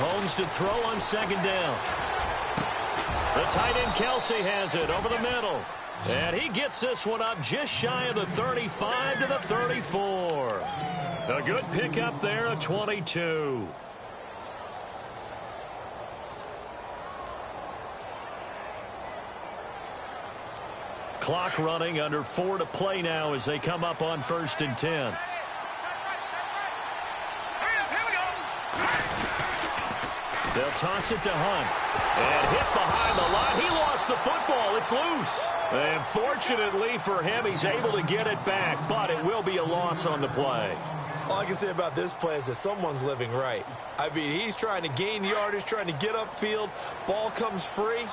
Mahomes to throw on second down. The tight end Kelsey has it over the middle. And he gets this one up just shy of the 35 to the 34. A good pickup there at 22. Clock running, under 4 to play now as they come up on 1st and 10. They'll toss it to Hunt. And hit behind the line. He lost the football. It's loose. And fortunately for him, he's able to get it back, but it will be a loss on the play. All I can say about this play is that someone's living right. I mean, he's trying to gain yardage, trying to get upfield. Ball comes free.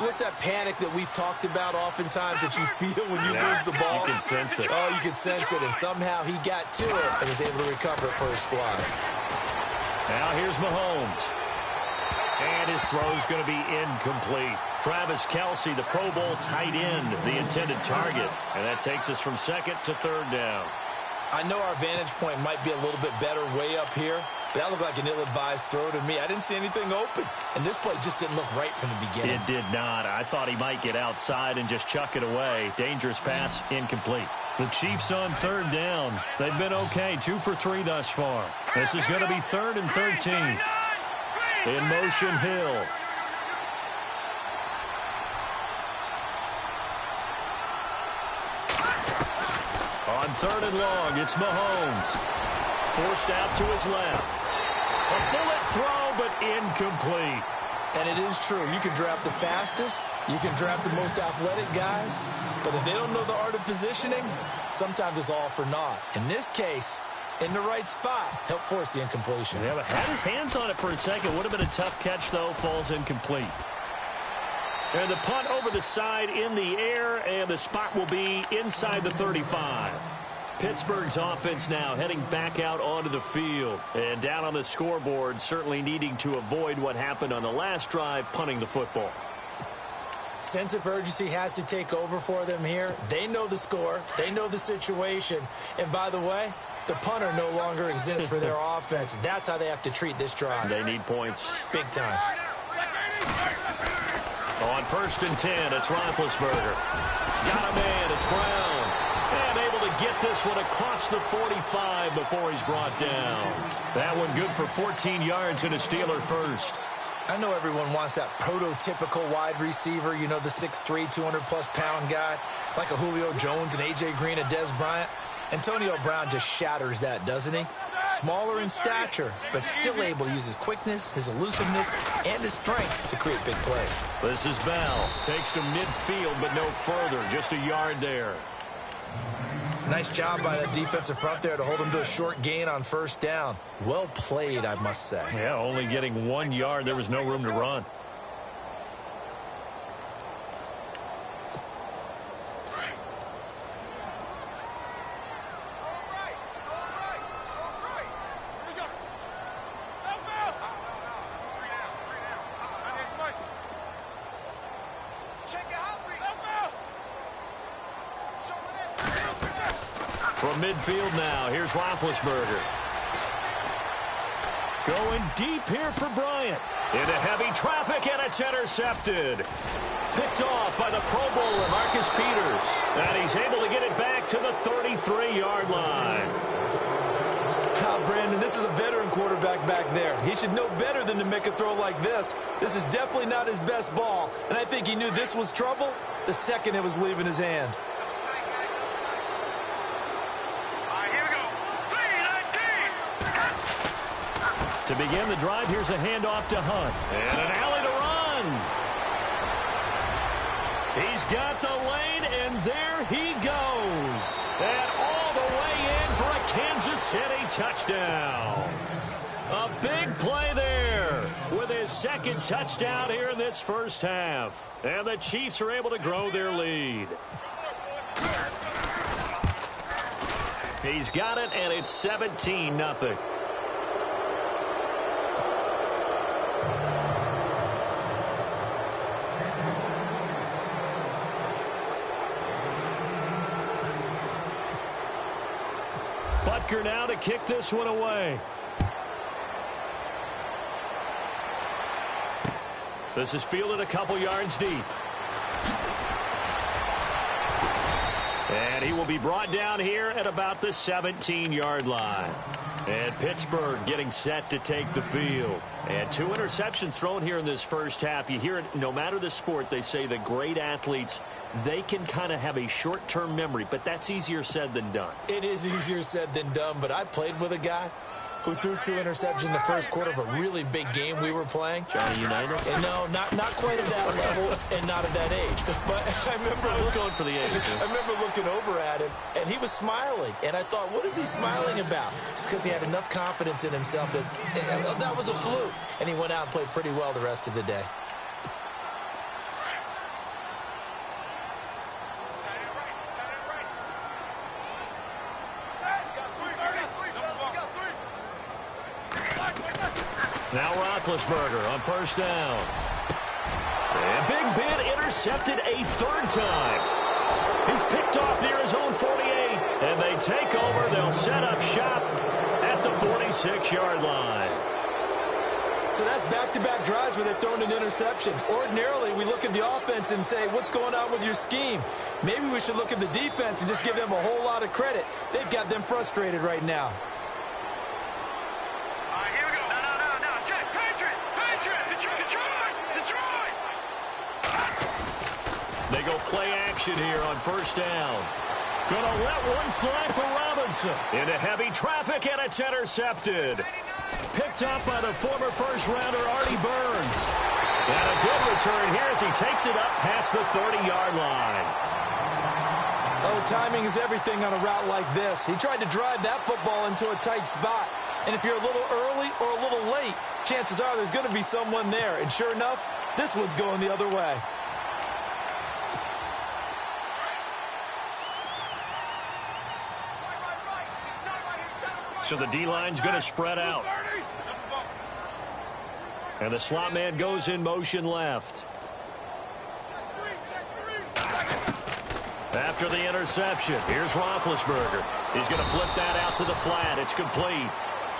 What's that panic that we've talked about oftentimes that you feel when you lose the ball? You can sense it. Oh, you can sense it, and somehow he got to it and was able to recover it for his squad. Now here's Mahomes. And his throw's going to be incomplete. Travis Kelce, the Pro Bowl tight end, the intended target. And that takes us from 2nd to 3rd down. I know our vantage point might be a little bit better way up here, but that looked like an ill-advised throw to me. I didn't see anything open, and this play just didn't look right from the beginning. It did not. I thought he might get outside and just chuck it away. Dangerous pass, incomplete. The Chiefs on 3rd down. They've been okay, 2 for 3 thus far. This is going to be 3rd and 13. In motion, Hill. On 3rd and long, it's Mahomes. Forced out to his left. A bullet throw, but incomplete. And it is true. You can draft the fastest. You can draft the most athletic guys. But if they don't know the art of positioning, sometimes it's all for naught. In this case, in the right spot, help force the incompletion. Yeah, but had his hands on it for a second. Would have been a tough catch, though. Falls incomplete. And the punt over the side in the air, and the spot will be inside the 35. Pittsburgh's offense now heading back out onto the field. And down on the scoreboard, certainly needing to avoid what happened on the last drive, punting the football. Sense of urgency has to take over for them here. They know the score. They know the situation. And by the way, the punter no longer exists for their offense. That's how they have to treat this drive. They need points. Big time. On 1st and 10, it's Roethlisberger. Got a man, it's Brown. And able to get this one across the 45 before he's brought down. That one good for 14 yards and a Steeler first. I know everyone wants that prototypical wide receiver, you know, the 6'3", 200-plus-pound guy, like a Julio Jones and A.J. Green and Dez Bryant. Antonio Brown just shatters that, doesn't he? Smaller in stature, but still able to use his quickness, his elusiveness, and his strength to create big plays. This is Bell. Takes to midfield, but no further. Just a yard there. Nice job by that defensive front there to hold him to a short gain on 1st down. Well played, I must say. Yeah, only getting 1 yard. There was no room to run. From midfield now, here's Roethlisberger. Going deep here for Bryant. Into heavy traffic, and it's intercepted. Picked off by the Pro Bowler, Marcus Peters. And he's able to get it back to the 33-yard line. Brandon, this is a veteran quarterback back there. He should know better than to make a throw like this. This is definitely not his best ball. And I think he knew this was trouble the second it was leaving his hand. To begin the drive, here's a handoff to Hunt. And an alley to run. He's got the lane, and there he goes. And all the way in for a Kansas City touchdown. A big play there with his 2nd touchdown here in this 1st half. And the Chiefs are able to grow their lead. He's got it, and it's 17-0. Butker now to kick this one away. This is fielded a couple yards deep. And he will be brought down here at about the 17-yard line. And Pittsburgh getting set to take the field. And 2 interceptions thrown here in this first half. You hear it, no matter the sport, they say the great athletes, they can kind of have a short-term memory, but that's easier said than done. It is easier said than done, but I played with a guy who threw 2 interceptions in the first quarter of a really big game we were playing. Johnny Unitas? And no, not quite at that level and not at that age. But I remember I was going for the age. I remember looking over at him, and he was smiling. And I thought, what is he smiling about? It's because he had enough confidence in himself that was a fluke. And he went out and played pretty well the rest of the day. Now Roethlisberger on first down. And Big Ben intercepted a 3rd time. He's picked off near his own 48. And they take over. They'll set up shop at the 46-yard line. So that's back-to-back drives where they've thrown an interception. Ordinarily, we look at the offense and say, what's going on with your scheme? Maybe we should look at the defense and just give them a whole lot of credit. They've got them frustrated right now. They go play action here on first down. Gonna let one fly for Robinson. Into heavy traffic, and it's intercepted. Picked up by the former first-rounder Artie Burns. And a good return here as he takes it up past the 30-yard line. Oh, timing is everything on a route like this. He tried to drive that football into a tight spot. And if you're a little early or a little late, chances are there's going to be someone there. And sure enough, this one's going the other way. So the D-line's going to spread out. And the slot man goes in motion left. After the interception, here's Roethlisberger. He's going to flip that out to the flat. It's complete.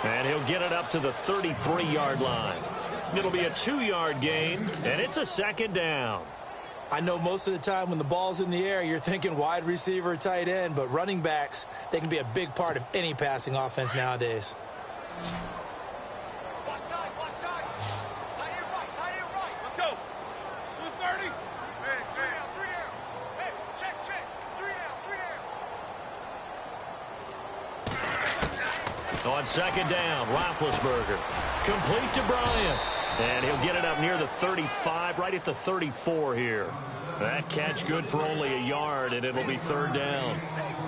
And he'll get it up to the 33-yard line. It'll be a 2-yard gain, and it's a 2nd down. I know most of the time when the ball's in the air, you're thinking wide receiver, tight end, but running backs, they can be a big part of any passing offense nowadays. Let's go. 230. Three down. Hey, check. 3 down. On 2nd down, Roethlisberger. Complete to Bryant. And he'll get it up near the 35, right at the 34 here. That catch good for only a yard, and it'll be 3rd down.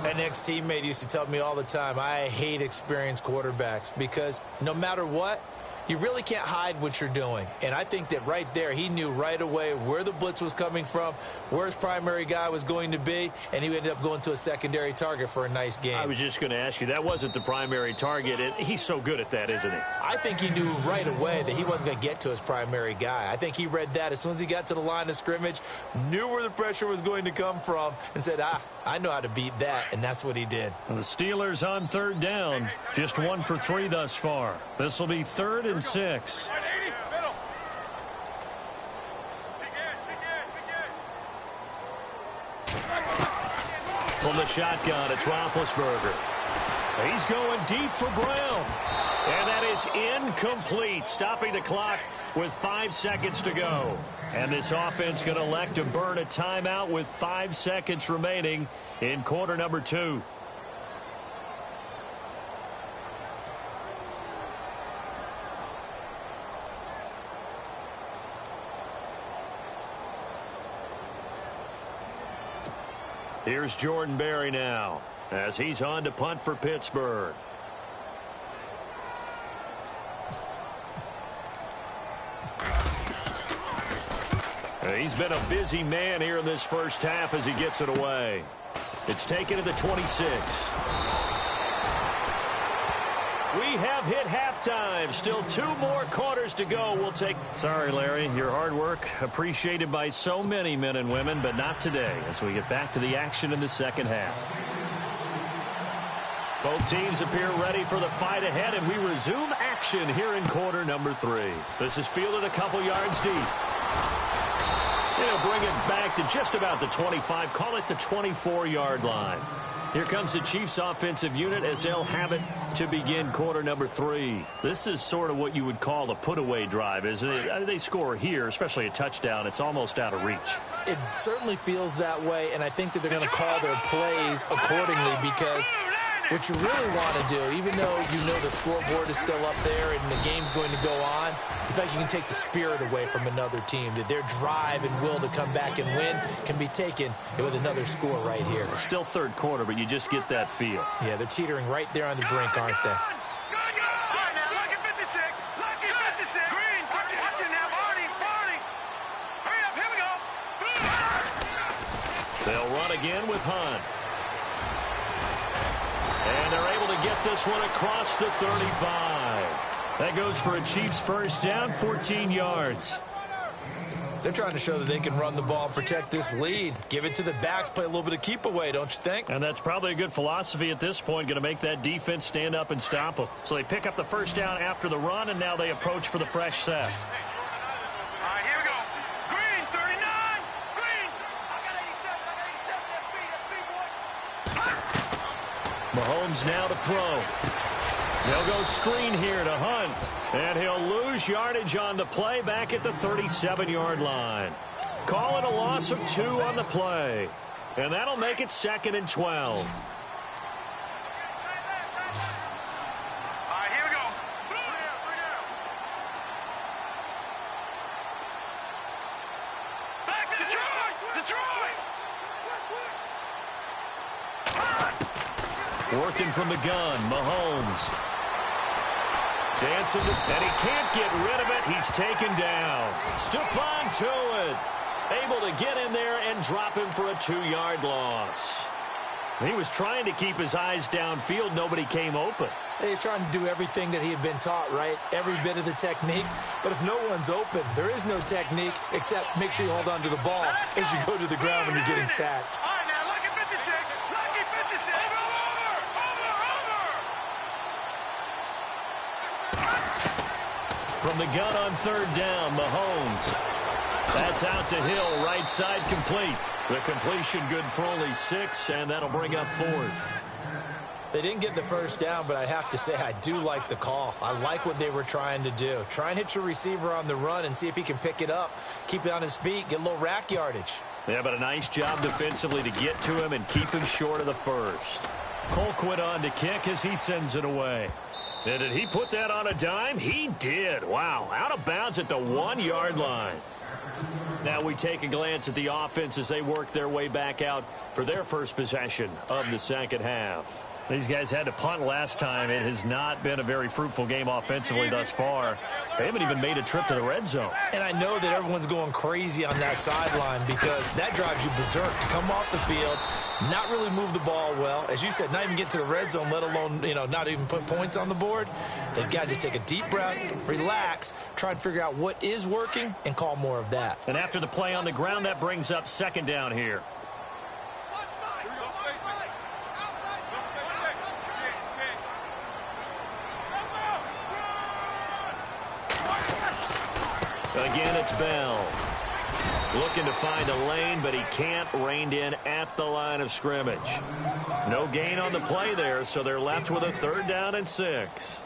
An ex-teammate used to tell me all the time, I hate experienced quarterbacks because no matter what, you really can't hide what you're doing. And I think that right there, he knew right away where the blitz was coming from, where his primary guy was going to be, and he ended up going to a secondary target for a nice game. I was just going to ask you, that wasn't the primary target. He's so good at that, isn't he? I think he knew right away that he wasn't going to get to his primary guy. I think he read that as soon as he got to the line of scrimmage, knew where the pressure was going to come from, and said, I know how to beat that, and that's what he did. And the Steelers on 3rd down, just 1 for 3 thus far. This will be 3rd and 6. From the shotgun, it's Roethlisberger. He's going deep for Brown. And that is incomplete, stopping the clock with 5 seconds to go. And this offense going to elect to burn a timeout with 5 seconds remaining in quarter number 2. Here's Jordan Berry now as he's on to punt for Pittsburgh. He's been a busy man here in this first half as he gets it away. It's taken to the 26. We have hit halftime. Still 2 more quarters to go. We'll take... Sorry, Larry. Your hard work appreciated by so many men and women, but not today as we get back to the action in the second half. Both teams appear ready for the fight ahead, and we resume action here in quarter number 3. This is fielded a couple yards deep. He'll bring it back to just about the 25. Call it the 24-yard line. Here comes the Chiefs offensive unit as they'll have it to begin quarter number 3. This is sort of what you would call a put-away drive, isn't it? They score here, especially a touchdown. It's almost out of reach. It certainly feels that way, and I think that they're going to call their plays accordingly because what you really want to do, even though you know the scoreboard is still up there and the game's going to go on, you think you can take the spirit away from another team, that their drive and will to come back and win can be taken with another score right here. It's still third quarter, but you just get that feel. Yeah, they're teetering right there on the brink, aren't they? They'll run again with Hunt. And they're able to get this one across the 35. That goes for a Chiefs first down, 14 yards. They're trying to show that they can run the ball and protect this lead. Give it to the backs, play a little bit of keep away, don't you think? And that's probably a good philosophy at this point, going to make that defense stand up and stop them. So they pick up the first down after the run, and now they approach for the fresh set. All right, here we go. Green, 39. Green. I got 87. Mahomes now to throw. They'll go screen here to Hunt. And he'll lose yardage on the play back at the 37-yard line. Call it a loss of 2 on the play. And that'll make it 2nd and 12. All right, here we go. Back to Detroit! Working from the gun, Mahomes. Dancing, and he can't get rid of it. He's taken down. Stephon Tuitt able to get in there and drop him for a 2-yard loss. He was trying to keep his eyes downfield. Nobody came open. He's trying to do everything that he had been taught, right? Every bit of the technique. But if no one's open, there is no technique except make sure you hold on to the ball as you go to the ground when you're getting sacked. All right, now, lucky 56. Lucky 56. From the gun on third down, Mahomes. That's out to Hill, right side complete. The completion good for only 6, and that'll bring up 4th. They didn't get the first down, but I have to say I do like the call. I like what they were trying to do. Try and hit your receiver on the run and see if he can pick it up, keep it on his feet, get a little rack yardage. Yeah, but a nice job defensively to get to him and keep him short of the first. Colquitt on to kick as he sends it away. And did he put that on a dime? He did. Wow, out of bounds at the 1-yard line. Now we take a glance at the offense as they work their way back out for their first possession of the second half. These guys had to punt last time. It has not been a very fruitful game offensively thus far. They haven't even made a trip to the red zone. And I know that everyone's going crazy on that sideline because that drives you berserk to come off the field, not really move the ball well. As you said, not even get to the red zone, let alone, not even put points on the board. They've got to just take a deep breath, relax, try and figure out what is working, and call more of that. And after the play on the ground, that brings up second down here. Again, it's Bell. Looking to find a lane, but he can't. Reined in at the line of scrimmage. No gain on the play there, so they're left with a 3rd down and 6.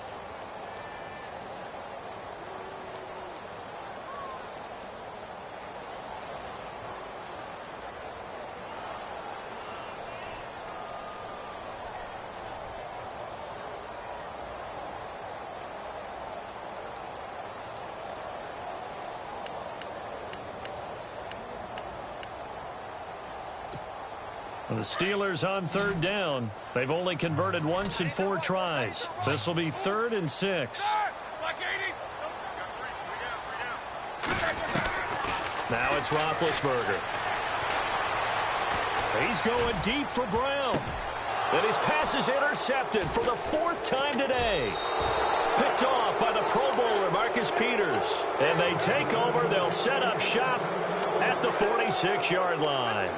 The Steelers on 3rd down. They've only converted once in 4 tries. This will be 3rd and 6. Now it's Roethlisberger. He's going deep for Brown. And his pass is intercepted for the 4th time today. Picked off by the Pro Bowler, Marcus Peters. And they take over. They'll set up shop at the 46-yard line.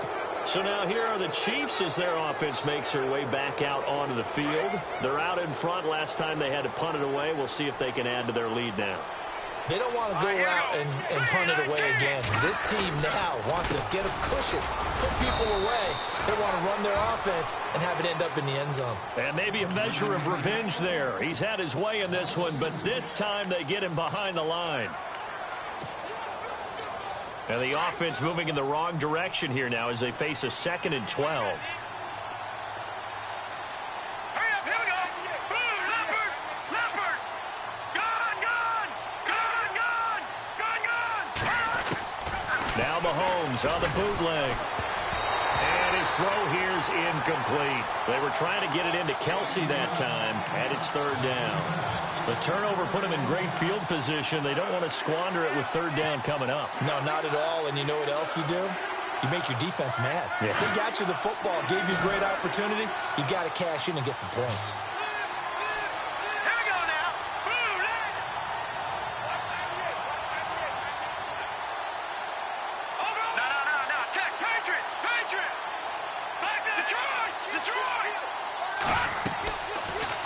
So now here are the Chiefs as their offense makes their way back out onto the field. They're out in front. Last time they had to punt it away. We'll see if they can add to their lead now. They don't want to go out and punt it away again. This team now wants to get a cushion, put people away. They want to run their offense and have it end up in the end zone. And maybe a measure of revenge there. He's had his way in this one, but this time they get him behind the line. And the offense moving in the wrong direction here now as they face a 2nd and 12. Now Mahomes on the bootleg. And his throw here's incomplete. They were trying to get it into Kelsey that time, and it's 3rd down. The turnover put him in great field position. They don't want to squander it with 3rd down coming up. No, not at all. And you know what else you do? You make your defense mad. Yeah. They got you the football, gave you a great opportunity. You got to cash in and get some points.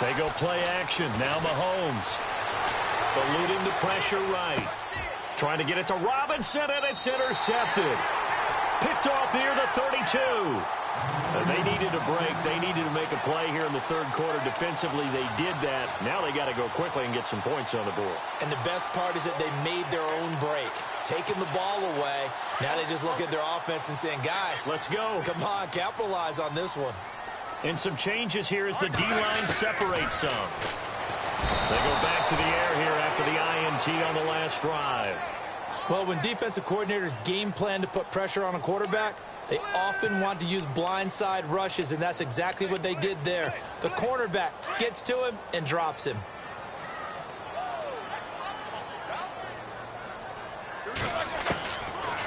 They go play action. Now Mahomes. Eluding the pressure right. Trying to get it to Robinson, and it's intercepted. Picked off near the 32. And they needed a break. They needed to make a play here in the 3rd quarter. Defensively, they did that. Now they got to go quickly and get some points on the board. And the best part is that they made their own break. Taking the ball away. Now they just look at their offense and saying, guys, let's go. Come on, capitalize on this one. And some changes here as the D-line separates some. They go back to the air here after the INT on the last drive. Well, when defensive coordinators game plan to put pressure on a quarterback, they often want to use blindside rushes, and that's exactly what they did there. The cornerback gets to him and drops him.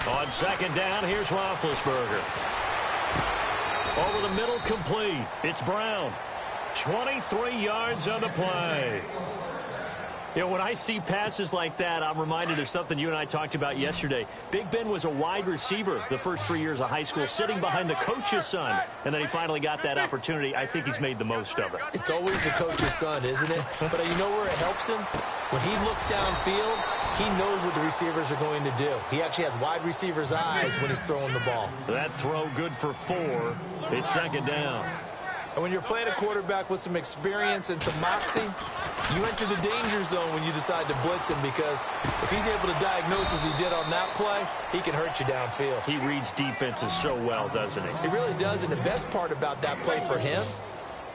On 2nd down, here's Roethlisberger. Over the middle, complete. It's Brown. 23 yards on the play. You know, when I see passes like that, I'm reminded of something you and I talked about yesterday. Big Ben was a wide receiver the first 3 years of high school, sitting behind the coach's son, and then he finally got that opportunity. I think he's made the most of it. It's always the coach's son, isn't it? But you know where it helps him? When he looks downfield, he knows what the receivers are going to do. He actually has wide receivers' eyes when he's throwing the ball. That throw good for 4. It's 2nd down. And when you're playing a quarterback with some experience and some moxie, you enter the danger zone when you decide to blitz him, because if he's able to diagnose as he did on that play, he can hurt you downfield. He reads defenses so well, doesn't he? He really does, and the best part about that play for him,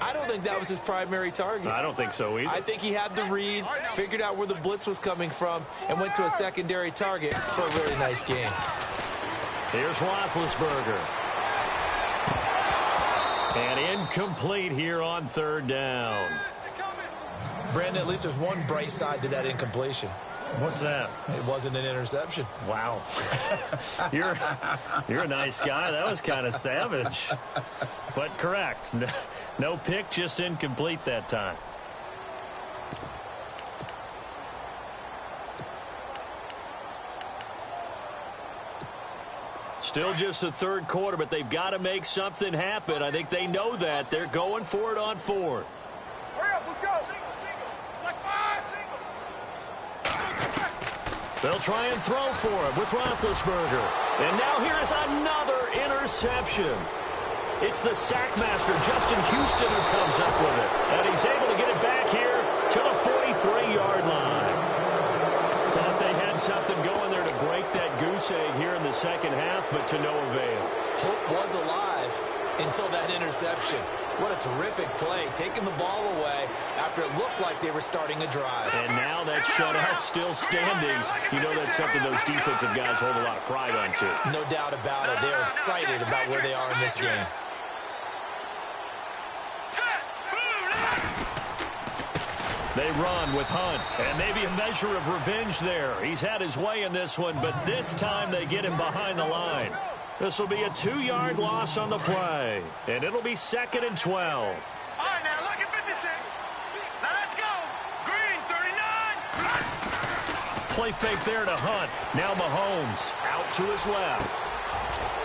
I don't think that was his primary target. I don't think so either. I think he had the read, figured out where the blitz was coming from, and went to a secondary target for a really nice game. Here's Roethlisberger. And incomplete here on 3rd down. Brandon, at least there's one bright side to that incompletion. What's that? It wasn't an interception. Wow. You're a nice guy. That was kind of savage. But correct. No pick, just incomplete that time. Still just the 3rd quarter, but they've got to make something happen. I think they know that. They're going for it on 4th. Hurry up, let's go. Like 5. They'll try and throw for him with Roethlisberger. And now here is another interception. It's the sack master, Justin Houston, who comes up with it. And he's able to get it back here to the 43-yard line. Thought they had something going there to break that goose egg here in the 2nd half, but to no avail. Hope was alive until that interception. What a terrific play, taking the ball away after it looked like they were starting a drive. And now that shutout still standing. You know that's something those defensive guys hold a lot of pride on, too. No doubt about it. They're excited about where they are in this game. They run with Hunt, and maybe a measure of revenge there. He's had his way in this one, but this time they get him behind the line. This will be a 2-yard loss on the play, and it'll be 2nd and 12. All right, now, look at 56. Now, let's go. Green, 39. Play fake there to Hunt. Now Mahomes out to his left.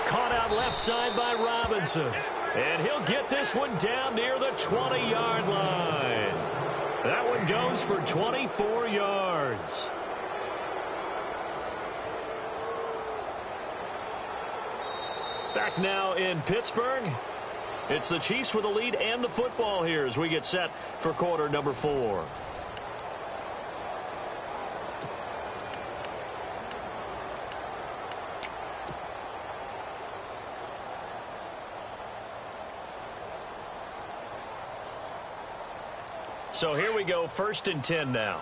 Caught out left side by Robinson. And he'll get this one down near the 20-yard line. That one goes for 24 yards. Back now in Pittsburgh. It's the Chiefs with the lead and the football here as we get set for quarter number 4. So here we go, 1st and 10 now.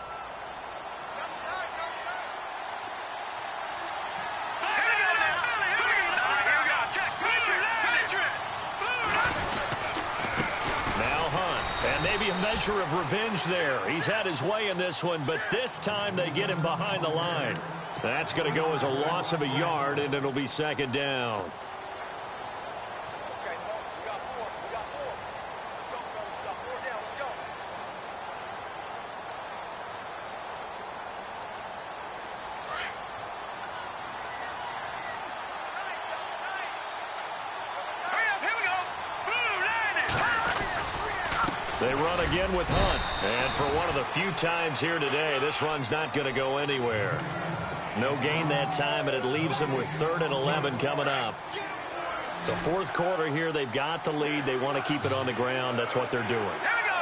A measure of revenge there. He's had his way in this one, but this time they get him behind the line. That's going to go as a loss of a yard, and it'll be 2nd down. They run again with Hunt. And for one of the few times here today, this run's not going to go anywhere. No gain that time, and it leaves them with 3rd and 11 coming up. The 4th quarter here, they've got the lead. They want to keep it on the ground. That's what they're doing.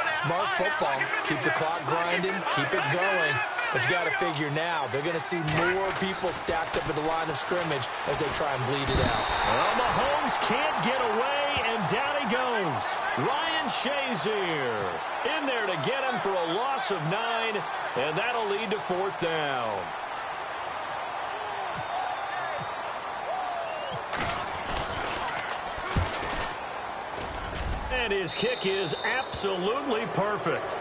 Smart football. Keep the clock grinding. Keep it going. But you got to figure now, they're going to see more people stacked up at the line of scrimmage as they try and bleed it out. Well, Mahomes can't get away, and down he goes. Ryan Shazier in there to get him for a loss of 9, and that'll lead to 4th down. And his kick is absolutely perfect.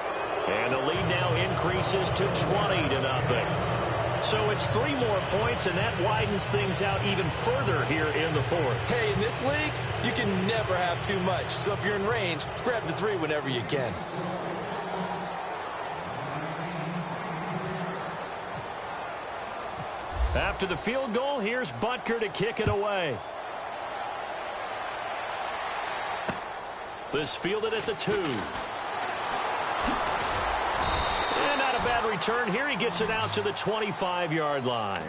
And the lead now increases to 20-0. So it's 3 more points, and that widens things out even further here in the 4th. Hey, in this league, you can never have too much. So if you're in range, grab the 3 whenever you can. After the field goal, here's Butker to kick it away. This fielded at the 2. And not a bad return here. He gets it out to the 25-yard line.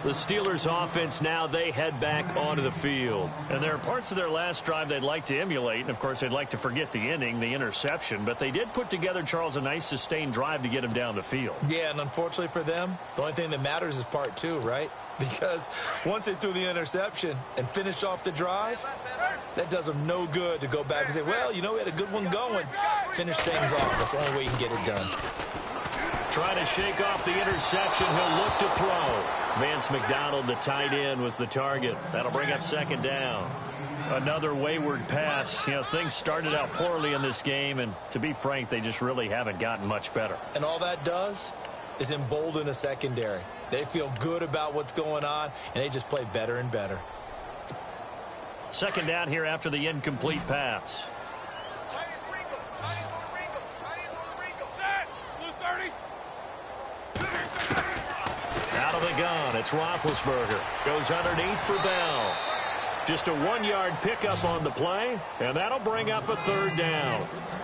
The Steelers offense now, they head back onto the field. And there are parts of their last drive they'd like to emulate. And, of course, they'd like to forget the inning, the interception. But they did put together, Charles, a nice sustained drive to get him down the field. Yeah, and unfortunately for them, the only thing that matters is part 2, right? Because once they threw the interception and finished off the drive, that does them no good to go back and say, well, you know, we had a good one going. Finish things off. That's the only way you can get it done. Trying to shake off the interception. He'll look to throw. Vance McDonald, the tight end, was the target. That'll bring up 2nd down. Another wayward pass. You know, things started out poorly in this game, and to be frank, they just really haven't gotten much better. And all that does is embolden a secondary. They feel good about what's going on, and they just play better and better. 2nd down here after the incomplete pass. Out of the gun, it's Roethlisberger. Goes underneath for Bell. Just a 1-yard pickup on the play, and that'll bring up a 3rd down.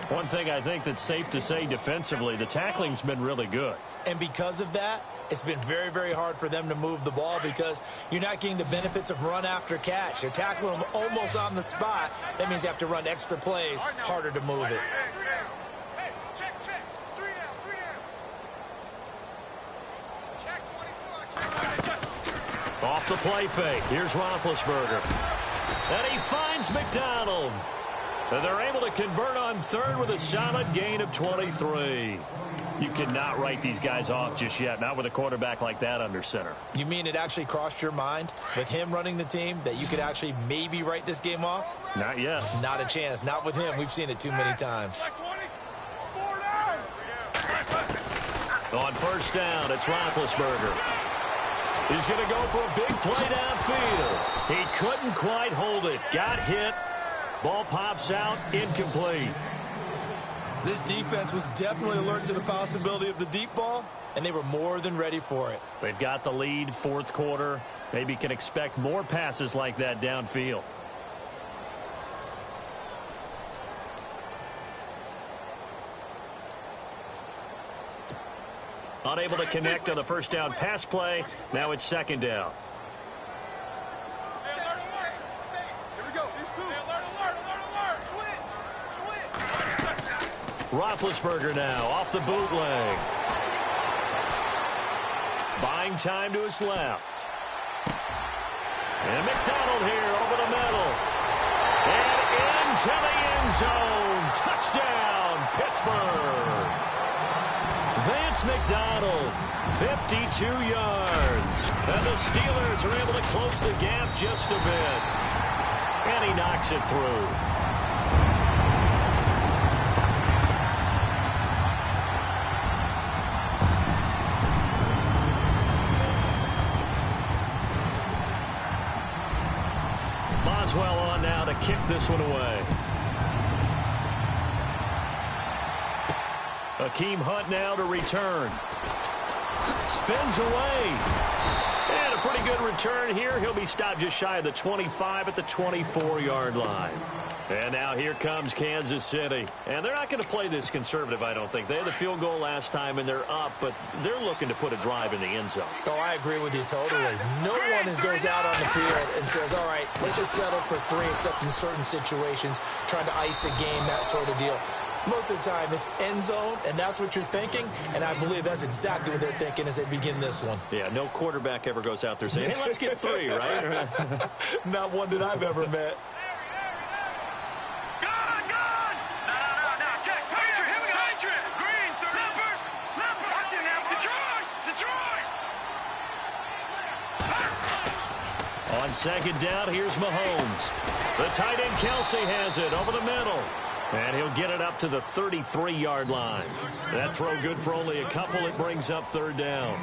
One thing I think that's safe to say defensively, the tackling's been really good. And because of that, it's been very, very hard for them to move the ball because you're not getting the benefits of run after catch. You're tackling them almost on the spot. That means you have to run extra plays, harder to move it. Off the play fake. Here's Roethlisberger. And he finds McDonald. And they're able to convert on 3rd with a solid gain of 23. You cannot write these guys off just yet, not with a quarterback like that under center. You mean it actually crossed your mind with him running the team that you could actually maybe write this game off? Not yet. Not a chance. Not with him. We've seen it too many times. On 1st down, it's Roethlisberger. He's going to go for a big play downfield. He couldn't quite hold it. Got hit. Ball pops out. Incomplete. This defense was definitely alert to the possibility of the deep ball, and they were more than ready for it. They've got the lead, 4th quarter. Maybe can expect more passes like that downfield. Unable to connect on the 1st down pass play. Now it's 2nd down. Roethlisberger now off the bootleg. Buying time to his left. And McDonald here over the middle. And into the end zone. Touchdown, Pittsburgh. Vance McDonald, 52 yards. And the Steelers are able to close the gap just a bit. And he knocks it through. Boswell on now to kick this one away. Akeem Hunt now to return. Spins away. And a pretty good return here. He'll be stopped just shy of the 25 at the 24-yard line. And now here comes Kansas City. And they're not going to play this conservative, I don't think. They had the field goal last time, and they're up, but they're looking to put a drive in the end zone. Oh, I agree with you totally. No one goes out on the field and says, all right, let's just settle for 3, except in certain situations, trying to ice a game, that sort of deal. Most of the time, it's end zone, and that's what you're thinking, and I believe that's exactly what they're thinking as they begin this one. Yeah, no quarterback ever goes out there saying, hey, let's get 3, right? Not one that I've ever met. On second down, here's Mahomes. The tight end Kelsey has it over the middle. And he'll get it up to the 33-yard line. That throw good for only a couple. It brings up third down.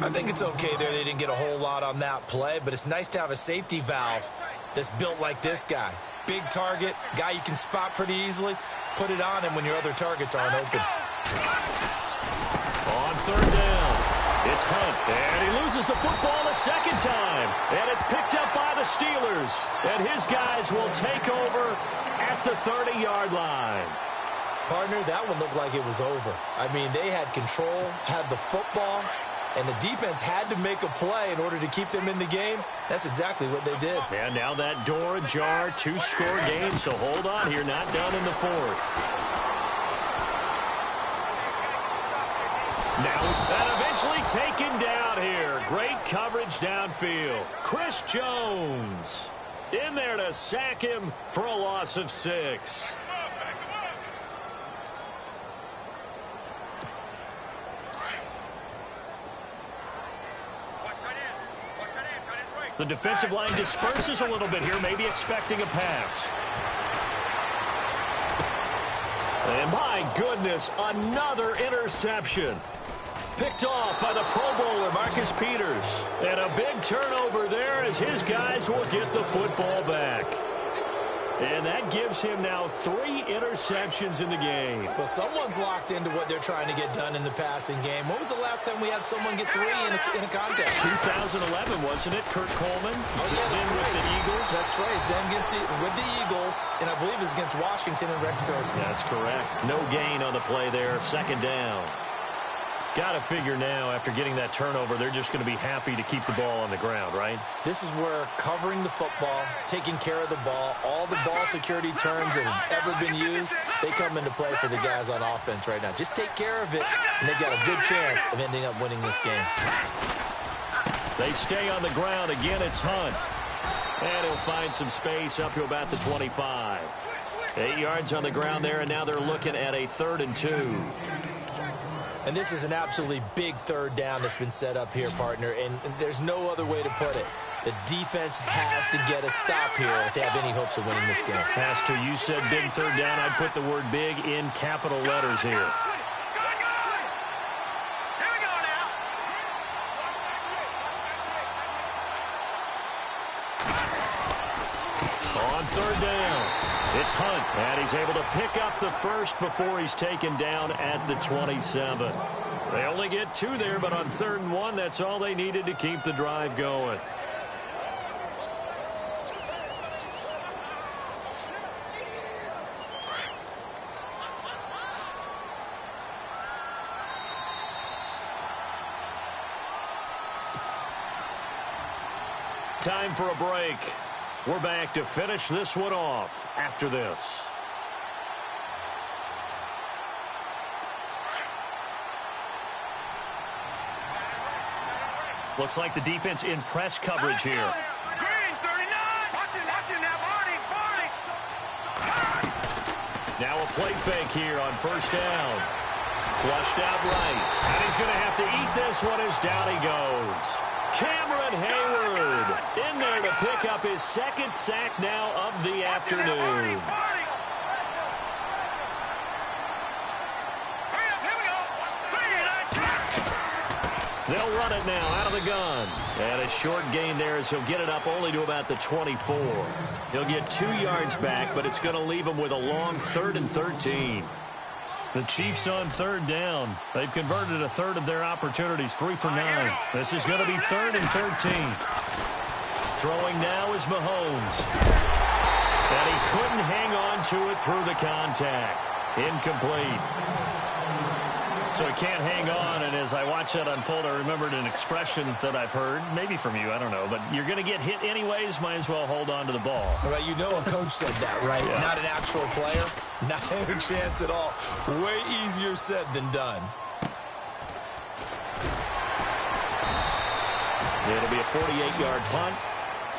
I think it's okay there. They didn't get a whole lot on that play, but it's nice to have a safety valve that's built like this guy. Big target, guy you can spot pretty easily. Put it on him when your other targets aren't open. On third down, it's Hunt. And he loses the football a second time. And it's picked up by the Steelers. And his guys will take over at the 30-yard line. Partner, that one looked like it was over. I mean, they had control, had the football, and the defense had to make a play in order to keep them in the game. That's exactly what they did. And now that door ajar, 2-score game, so hold on here, not done in the fourth. Now, and eventually taken down here. Great coverage downfield. Chris Jones in there to sack him for a loss of 6. The defensive line disperses a little bit here, maybe expecting a pass. And my goodness, another interception. Picked off by the Pro Bowler, Marcus Peters. And a big turnover there as his guys will get the football back. And that gives him now 3 interceptions in the game. Well, someone's locked into what they're trying to get done in the passing game. When was the last time we had someone get 3 in a contest? 2011, wasn't it? Kurt Coleman. Oh, yeah, then with the Eagles. That's right. He's then with the Eagles, and I believe it's against Washington and Rex Grossman. That's correct. No gain on the play there. Second down. Got to figure now, after getting that turnover, they're just going to be happy to keep the ball on the ground, right? This is where covering the football, taking care of the ball, all the ball security terms that have ever been used, they come into play for the guys on offense right now. Just take care of it, and they've got a good chance of ending up winning this game. They stay on the ground. Again, it's Hunt. And he'll find some space up to about the 25. 8 yards on the ground there, and now they're looking at a 3rd and 2. And this is an absolutely big third down that's been set up here, partner, and there's no other way to put it. The defense has to get a stop here if they have any hopes of winning this game. Has to. You said big third down. I'd put the word big in capital letters here. On third down, it's Hunt, and he's able to pick up the first before he's taken down at the 27. They only get 2 there, but on 3rd and 1, that's all they needed to keep the drive going. Time for a break. We're back to finish this one off after this. Looks like the defense in press coverage here. Green, 39. Watch it now, Barney. Now a play fake here on first down. Flushed out right. And he's going to have to eat this one as down he goes. Cameron Hayward in there to pick up his second sack now of the afternoon. They'll run it now out of the gun. And a short gain there as he'll get it up only to about the 24. He'll get 2 yards back, but it's going to leave him with a long 3rd and 13. The Chiefs on third down. They've converted a third of their opportunities, 3 for 9. This is going to be 3rd and 13. Throwing now is Mahomes. And he couldn't hang on to it through the contact. Incomplete. So he can't hang on, and as I watch that unfold, I remembered an expression that I've heard, maybe from you, I don't know, but you're going to get hit anyways, might as well hold on to the ball. Well, you know a coach said that, right? Yeah. Not an actual player. Not a chance at all. Way easier said than done. It'll be a 48-yard punt.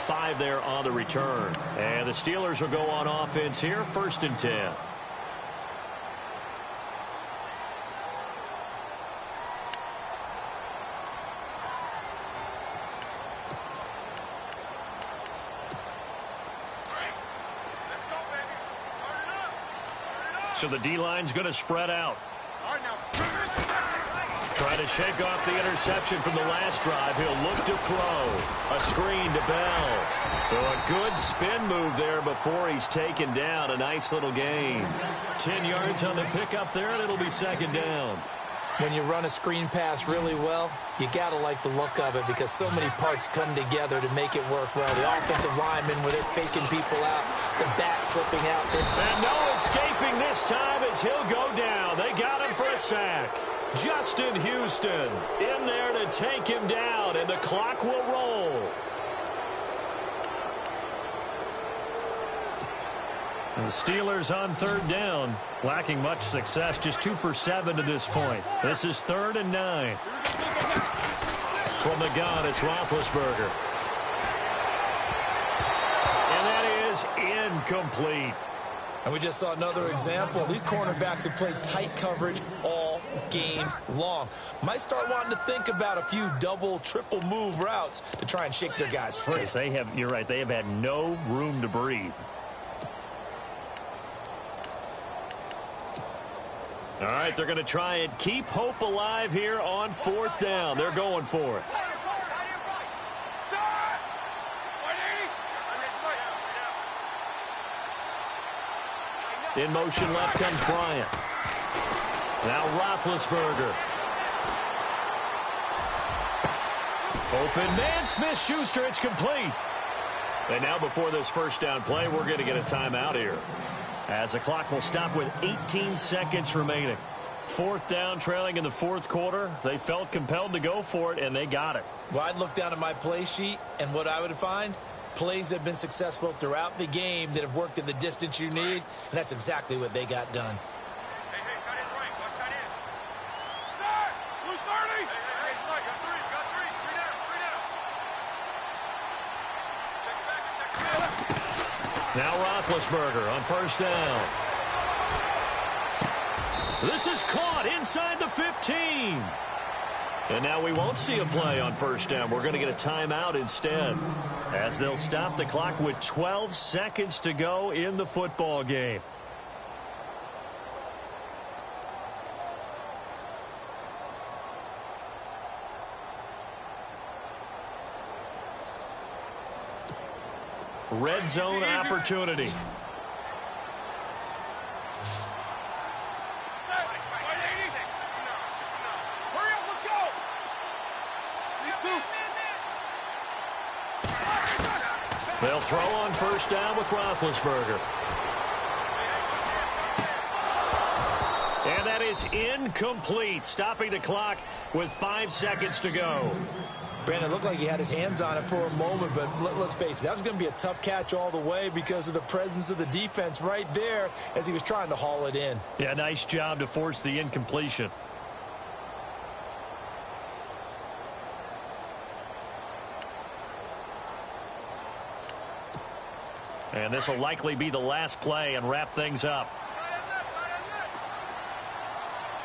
5 there on the return. And the Steelers will go on offense here, 1st and 10. So the D-line's going to spread out. Trying to shake off the interception from the last drive. He'll look to throw. A screen to Bell. So a good spin move there before he's taken down. A nice little gain. 10 yards on the pickup there, and it'll be 2nd down. When you run a screen pass really well, you got to like the look of it because so many parts come together to make it work well. The offensive lineman with it faking people out, the back slipping out. And no escaping this time as he'll go down. They got him for a sack. Justin Houston in there to take him down, and the clock will roll. And the Steelers on 3rd down, lacking much success, just 2 for 7 to this point. This is 3rd and 9. From the gun, it's Roethlisberger. And that is incomplete. And we just saw another example. These cornerbacks have played tight coverage all game long. Might start wanting to think about a few double, triple move routes to try and shake their guys free. Yes, they have, you're right, they have had no room to breathe. All right, they're going to try and keep hope alive here on 4th down. They're going for it. In motion left comes Bryant. Now Roethlisberger. Open man, Smith-Schuster, it's complete. And now before this 1st down play, we're going to get a timeout here, as the clock will stop with 18 seconds remaining. 4th down, trailing in the 4th quarter. They felt compelled to go for it, and they got it. Well, I'd look down at my play sheet, and what I would find, plays that have been successful throughout the game that have worked in the distance you need, and that's exactly what they got done. Hey, cut his right. Watch that in. Start! Who's 30? Hey, Mike, got 3. Got 3. 3 down. 3 down. Check it back. Now Roethlisberger on 1st down. This is caught inside the 15. And now we won't see a play on 1st down. We're going to get a timeout instead, as they'll stop the clock with 12 seconds to go in the football game. Red zone opportunity. They'll throw on 1st down with Roethlisberger. And that is incomplete, stopping the clock with 5 seconds to go. Brandon, looked like he had his hands on it for a moment, but let's face it, that was going to be a tough catch all the way because of the presence of the defense right there as he was trying to haul it in. Yeah, nice job to force the incompletion. And this will likely be the last play and wrap things up.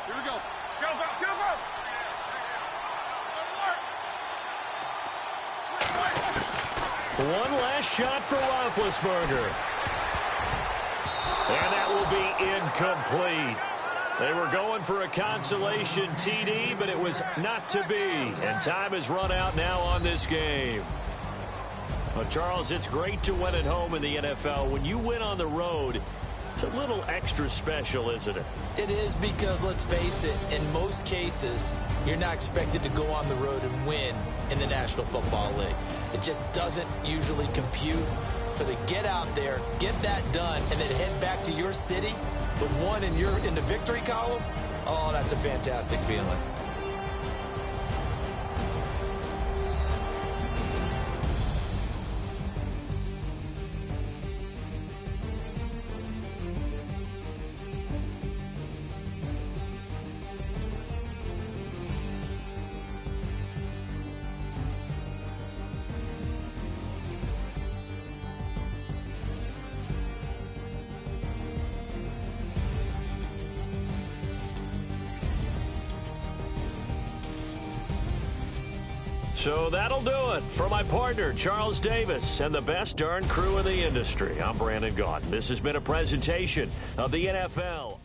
Here we go. Go, go, go, go. One last shot for Roethlisberger. And that will be incomplete. They were going for a consolation TD, but it was not to be. And time has run out now on this game. Well, Charles, it's great to win at home in the NFL. When you win on the road, it's a little extra special, isn't it? It is, because let's face it, in most cases, you're not expected to go on the road and win in the National Football League. It just doesn't usually compute. So to get out there, get that done, and then head back to your city with one in the victory column, oh, that's a fantastic feeling. So that'll do it. For my partner, Charles Davis, and the best darn crew in the industry, I'm Brandon Gaudin. This has been a presentation of the NFL.